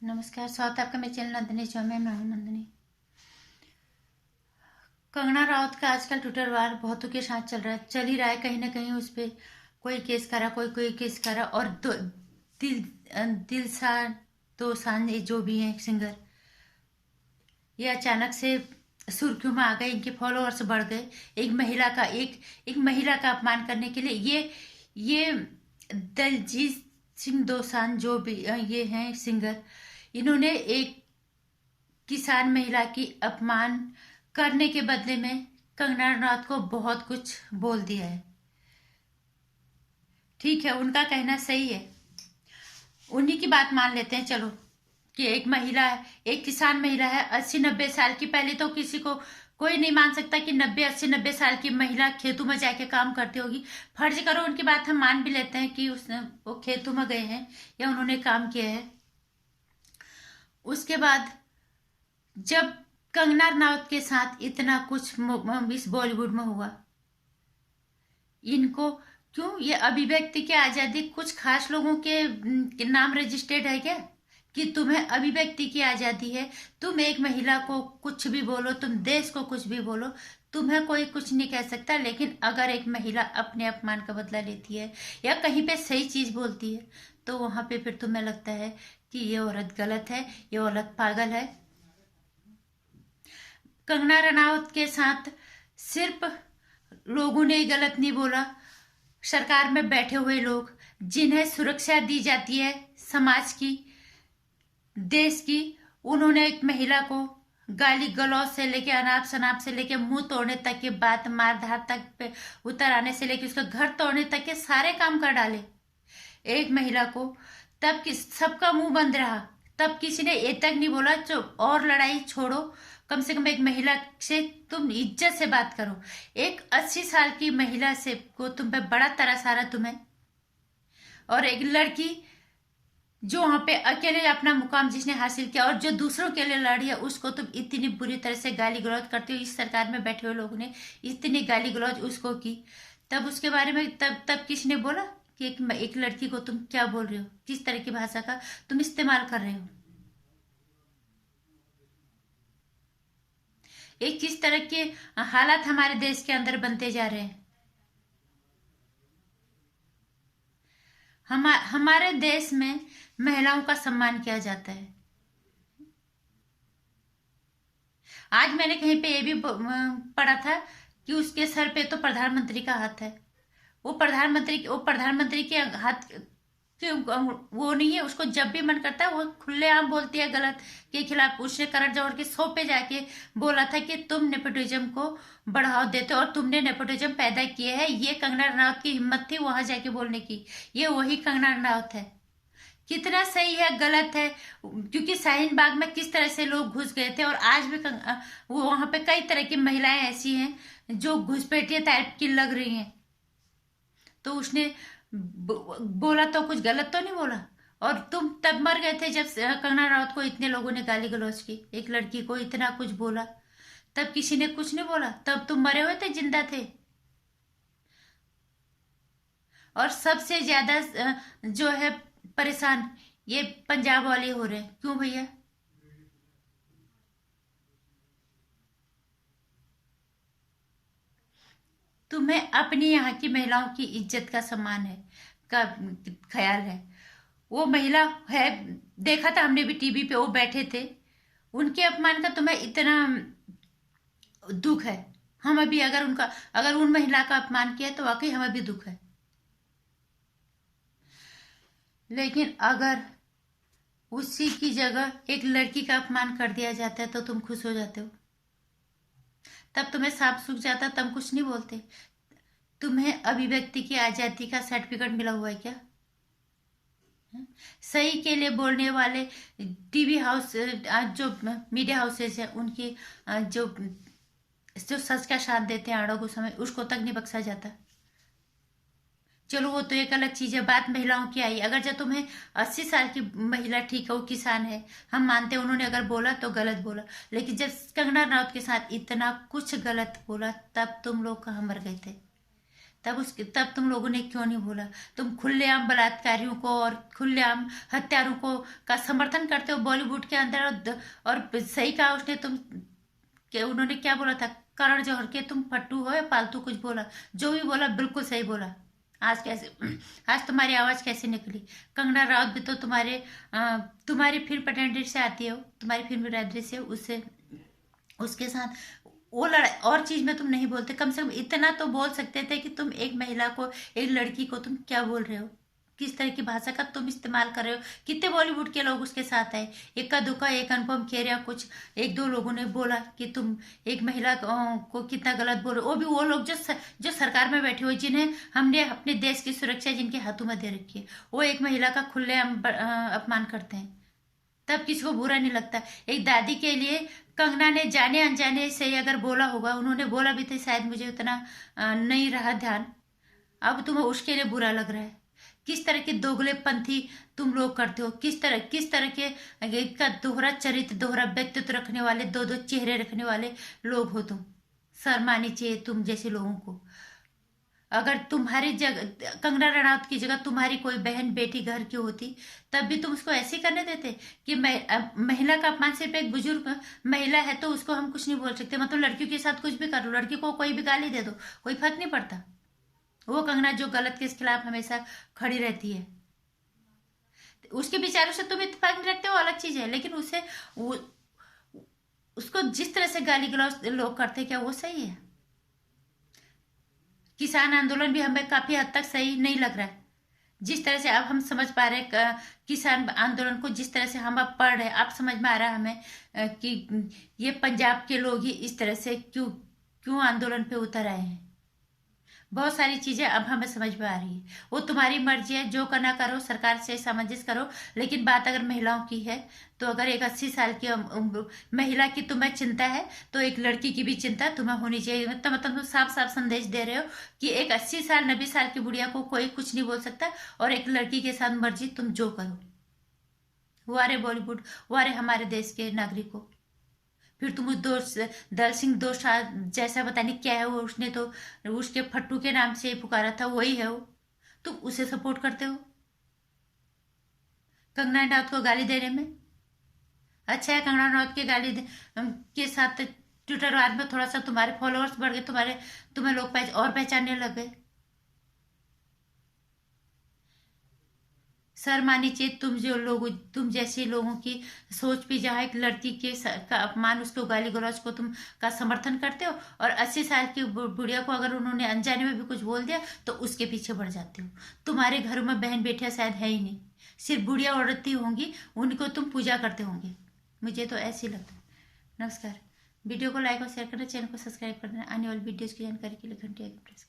नमस्कार, स्वागत है आपका मेरे चैनल नंदिनी शो में। मैं हूं नंदिनी। कंगना राउत का आजकल ट्विटर वार बहुतों के साथ चल ही रहा है। कहीं ना कहीं उस पर कोई केस करा, कोई केस करा। और दिलसा दोसांझ ये जो भी हैं सिंगर, ये अचानक से सुर्खियों में आ गए। इनके फॉलोअर्स बढ़ गए। एक महिला का अपमान करने के लिए ये दलजीत सिंह दोसांझ जो भी ये हैं सिंगर, इन्होंने एक किसान महिला की अपमान करने के बदले में कंगना रनौत को बहुत कुछ बोल दिया है। ठीक है, उनका कहना सही है, उन्हीं की बात मान लेते हैं। चलो कि एक महिला है, एक किसान महिला है, 80-90 साल की। पहले तो किसी को कोई नहीं मान सकता कि 80-90 साल की महिला खेतों में जाके काम करती होगी। फर्ज करो उनकी बात हम मान भी लेते हैं कि वो खेतों में गए हैं या उन्होंने काम किया है। उसके बाद जब कंगना रनौत के साथ इतना कुछ इस बॉलीवुड में हुआ, इनको क्यों ये अभिव्यक्ति की आजादी कुछ खास लोगों के नाम रजिस्टर्ड है क्या कि तुम्हें अभिव्यक्ति की आजादी है? तुम एक महिला को कुछ भी बोलो, तुम देश को कुछ भी बोलो, तुम्हें कोई कुछ नहीं कह सकता। लेकिन अगर एक महिला अपने अपमान का बदला लेती है या कहीं पे सही चीज बोलती है तो वहां पे फिर तुम्हें लगता है कि ये औरत गलत है, ये औरत पागल है। कंगना रनावत के साथ सिर्फ लोगों ने गलत नहीं बोला, सरकार में बैठे हुए लोग जिन्हें सुरक्षा दी जाती है समाज की, देश की, उन्होंने एक महिला को गाली गलौज से लेके अनाप शनाप से लेके मुंह तोड़ने तक की बात, मारधार तक पे उतर आने से लेके उसका घर तोड़ने तक के सारे काम कर डाले एक महिला को। तब सबका मुंह बंद रहा, तब किसी ने ये तक नहीं बोला चुप और लड़ाई छोड़ो, कम से कम एक महिला से तुम इज्जत से बात करो। एक 80 साल की महिला से को तुम पे बड़ा तरस आ रहा तुम्हें, और एक लड़की जो वहां पे अकेले अपना मुकाम जिसने हासिल किया और जो दूसरों के लिए लड़ी है, उसको तुम इतनी बुरी तरह से गाली गलौज करते हो। इस सरकार में बैठे हुए लोगों ने इतनी गाली गलौज उसको की, तब उसके बारे में तब किसने बोला कि एक लड़की को तुम क्या बोल रहे हो, किस तरह की भाषा का तुम इस्तेमाल कर रहे हो, एक किस तरह के हालात हमारे देश के अंदर बनते जा रहे हैं। हमारे देश में महिलाओं का सम्मान किया जाता है। आज मैंने कहीं पे ये भी पढ़ा था कि उसके सर पे तो प्रधानमंत्री का हाथ है। वो प्रधानमंत्री के हाथ वो नहीं है। उसको जब भी मन करता है वो खुलेआम बोलती है गलत के खिलाफ। उसने करण जौहर के शो पे जाके बोला था कि तुम नेपोटिज्म को बढ़ावा देते हो और तुमने नेपोटिज्म पैदा किए है। ये कंगना रनावत की हिम्मत थी वहां जाके बोलने की। ये वही कंगना रनावत है। कितना सही है गलत है, क्योंकि शाहीन बाग में किस तरह से लोग घुस गए थे और आज भी वो वहां पे कई तरह की महिलाएं ऐसी हैं जो घुसपैठिया टाइप की लग रही हैं। तो उसने बोला तो कुछ गलत तो नहीं बोला। और तुम तब मर गए थे जब कंगना राउत को इतने लोगों ने गाली गलौज की, एक लड़की को इतना कुछ बोला, तब किसी ने कुछ नहीं बोला। तब तुम मरे हुए थे, जिंदा थे। और सबसे ज्यादा जो है परेशान ये पंजाब वाले हो रहे हैं। क्यों भैया? तुम्हें अपनी यहाँ की महिलाओं की इज्जत का सम्मान है, का ख्याल है। वो महिला है, देखा था हमने भी टीवी पे, वो बैठे थे, उनके अपमान का तुम्हें इतना दुख है। हम अभी अगर उन महिला का अपमान किया तो वाकई हमें भी दुख है। लेकिन अगर उसी की जगह एक लड़की का अपमान कर दिया जाता है तो तुम खुश हो जाते हो, तब तुम्हें सांप सूख जाता, तब कुछ नहीं बोलते। तुम्हें अभिव्यक्ति की आजादी का सर्टिफिकेट मिला हुआ है क्या? सही के लिए बोलने वाले टीवी हाउस, जो मीडिया हाउसेज है, उनकी जो जो सच का साथ देते हैं आड़ों को समय, उसको तक नहीं बख्शा जाता। चलो वो तो एक अलग चीज है। बात महिलाओं की आई, अगर जब तुम्हें 80 साल की महिला, ठीक है वो किसान है, हम मानते हैं उन्होंने अगर बोला तो गलत बोला, लेकिन जब कंगना रनौत के साथ इतना कुछ गलत बोला तब तुम लोग कहाँ मर गए थे? तब तुम लोगों ने क्यों नहीं बोला? तुम खुलेआम बलात्कारियों को और खुलेआम हत्यारों को का समर्थन करते हो बॉलीवुड के अंदर। और सही कहा उसने, उन्होंने क्या बोला था, करण जौहर के तुम फट्टू हो या पालतू, कुछ बोला, जो भी बोला बिल्कुल सही बोला। आज कैसे आज तुम्हारी आवाज कैसे निकली? कंगना राउत भी तो तुम्हारी फिल्म पटेंडेंट से आती हो, तुम्हारी फिल्म रायद्री से, उससे उसके साथ वो लड़ाई और चीज में तुम नहीं बोलते। कम से कम इतना तो बोल सकते थे कि तुम एक महिला को, एक लड़की को तुम क्या बोल रहे हो, किस तरह की भाषा का तुम इस्तेमाल कर रहे हो। कितने बॉलीवुड के लोग उसके साथ आए, इक्का दुक्का, एक अनुपम खेर या कुछ एक दो लोगों ने बोला कि तुम एक महिला को कितना गलत बोल रहे हो। वो भी वो लोग जो सरकार में बैठे हुए, जिन्हें हमने अपने देश की सुरक्षा जिनके हाथों में दे रखी है, वो एक महिला का खुलेआम अपमान करते हैं, तब किसी को बुरा नहीं लगता। एक दादी के लिए कंगना ने जाने अनजाने से अगर बोला होगा, उन्होंने बोला भी था शायद, मुझे उतना नहीं रहा ध्यान, अब तुम्हें उसके लिए बुरा लग रहा है। किस तरह के दोगलेपंथी तुम लोग करते हो, किस तरह के का दोहरा चरित्र, दोहरा व्यक्तित्व रखने वाले, दो दो चेहरे रखने वाले लोग हो तुम। शर्म आनी चाहिए तुम जैसे लोगों को। अगर तुम्हारी जगह, कंगना रनौत की जगह तुम्हारी कोई बहन बेटी घर की होती, तब भी तुम उसको ऐसे करने देते कि महिला का अपमान, सिर्फ एक बुजुर्ग महिला है तो उसको हम कुछ नहीं बोल सकते, मतलब लड़कियों के साथ कुछ भी कर लो, लड़की को कोई भी गाली दे दो, कोई फर्क नहीं पड़ता। वो कंगना जो गलत के खिलाफ हमेशा खड़ी रहती है, उसके विचारों से तुम इत्तेफाक नहीं रखते हो, अलग चीज है, लेकिन उसको जिस तरह से गाली गलौज लोग करते, क्या वो सही है? किसान आंदोलन भी हमें काफी हद तक सही नहीं लग रहा है, जिस तरह से अब हम समझ पा रहे हैं किसान आंदोलन को, जिस तरह से हम अब पढ़ रहे हैं, अब समझ में आ रहा है हमें कि ये पंजाब के लोग ही इस तरह से क्यों क्यों आंदोलन पे उतर आए हैं। बहुत सारी चीजें अब हमें समझ में आ रही है। वो तुम्हारी मर्जी है, जो करना करो, सरकार से सामंजस्य करो, लेकिन बात अगर महिलाओं की है तो अगर एक 80 साल की महिला की तुम्हें चिंता है, तो एक लड़की की भी चिंता तुम्हें होनी चाहिए। मतलब तुम साफ साफ संदेश दे रहे हो कि एक 80 साल 90 साल की बुढ़िया को कोई कुछ नहीं बोल सकता, और एक लड़की के साथ मर्जी तुम जो करो। वारे बॉलीवुड, वारे हमारे देश के नागरिकों। फिर तुम उस दल सिंह दोसांझ जैसा पता नहीं क्या है वो, उसने तो उसके फट्टू के नाम से पुकारा था, वही है वो, तुम उसे सपोर्ट करते हो कंगना रनौत को गाली देने में। अच्छा है, कंगना रनौत के के साथ ट्विटर वार में थोड़ा सा तुम्हारे फॉलोअर्स बढ़ गए, तुम्हें लोग और पहचानने लग गए। शर्म आनी चाहिए तुम जैसे लोगों की सोच भी, जहाँ एक लड़की का अपमान, उसको गाली गलौज को तुम का समर्थन करते हो, और 80 साल की बुढ़िया को अगर उन्होंने अनजाने में भी कुछ बोल दिया तो उसके पीछे बढ़ जाते हो। तुम्हारे घरों में बहन बेटियां शायद है ही नहीं, सिर्फ बुढ़िया औरतें होंगी, उनको तुम पूजा करते होंगे, मुझे तो ऐसे ही लगता है। नमस्कार, वीडियो को लाइक और शेयर करना, चैनल को सब्सक्राइब करना, आने वाली वीडियोज की जानकारी के लिए घंटी आइकन प्रेस